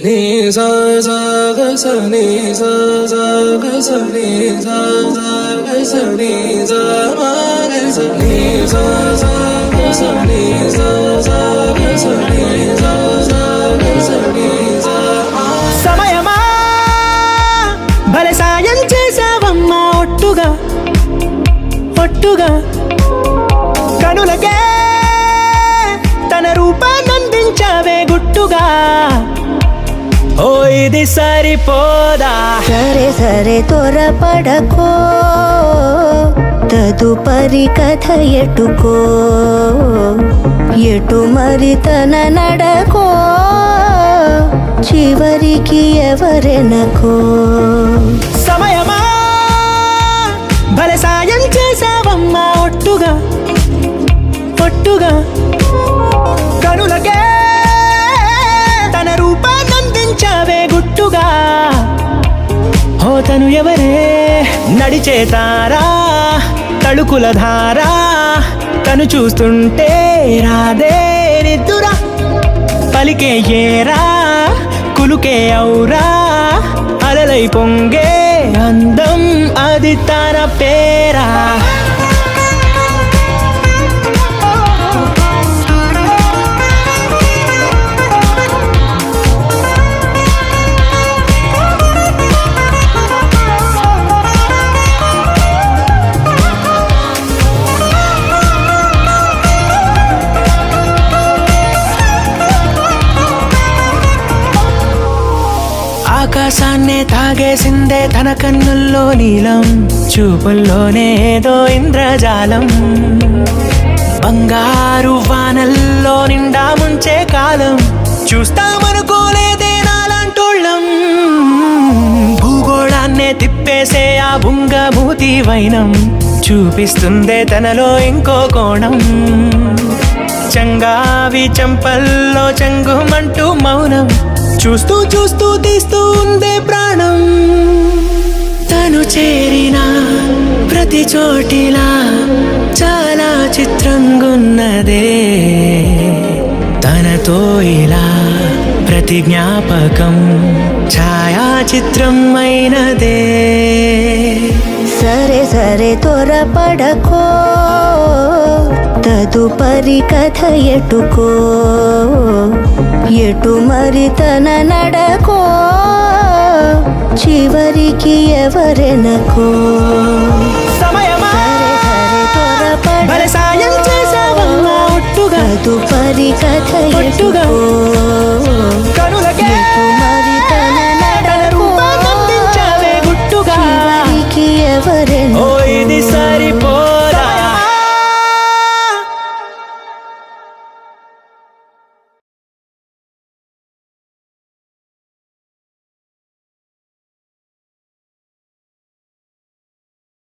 నీ సా సా గ స నీ సా సా గ స నీ సా సా గ స నీ సా మా గ స నీ సా సా గ స నీ సా సా గ స నీ సా సా గ స నీ సా మా. సమయమా భలే సాయం చేసావమ్మా ఒట్టుగా ఒట్టుగా కనులకే తన రూపాన్నందించావే గుట్టుగా. ఓ ఇది సరిపోదా సరే సరే త్వరపడకో తదుపరి కథ ఎటుకో ఎటు మరి తన నడకో చివరికి ఎవరెనకో. సమయమా భలే సాయం చేసావమ్మా ఒట్టుగా ఒట్టుగా కనులకే తన రూపాన్నందించావే గుట్టుగా. ఓ తను ఎవరే నడిచేతారా తళుకుల ధారా తను చూస్తుంటే రాదే నిద్దురా పలికే ఏరా కులుకే ఔరా అలలై పొంగే అందం అది తన పేరా. ఆకాశాన్నే తాగేసిందే తన కన్నుల్లో నీలం చూపుల్లోనే ఏదో ఇంద్రజాలం బంగారు వానల్లో నిండా ముంచే కాలం చూస్తామనుకోలేదే నాలాంటోళ్ళం. భూగోళాన్నే తిప్పేసే ఆ బుంగమూతి వైనం చూపిస్తుందే తనలో ఇంకో కోణం. చంగావి చంపల్లో చంగుమంటూ మౌనం చూస్తూ చూస్తూ తీస్తూ ఉందే ప్రాణం. తను చేరిన ప్రతి చోటిలా చాలా చిత్రంగున్నదే తనతో ఇలా ప్రతి జ్ఞాపకం ఛాయాచిత్రం అయినదే. సరే సరే త్వరపడకో తదుపరి కథ ఎటుకో ఎటు మరి తన నడకో చివరికి ఎవరెనకో. సమయమా భలే సాయం చేసావమ్మా ఒట్టుగా తదుపరి కథ ఎటుకో కనులకే ఎటు మరి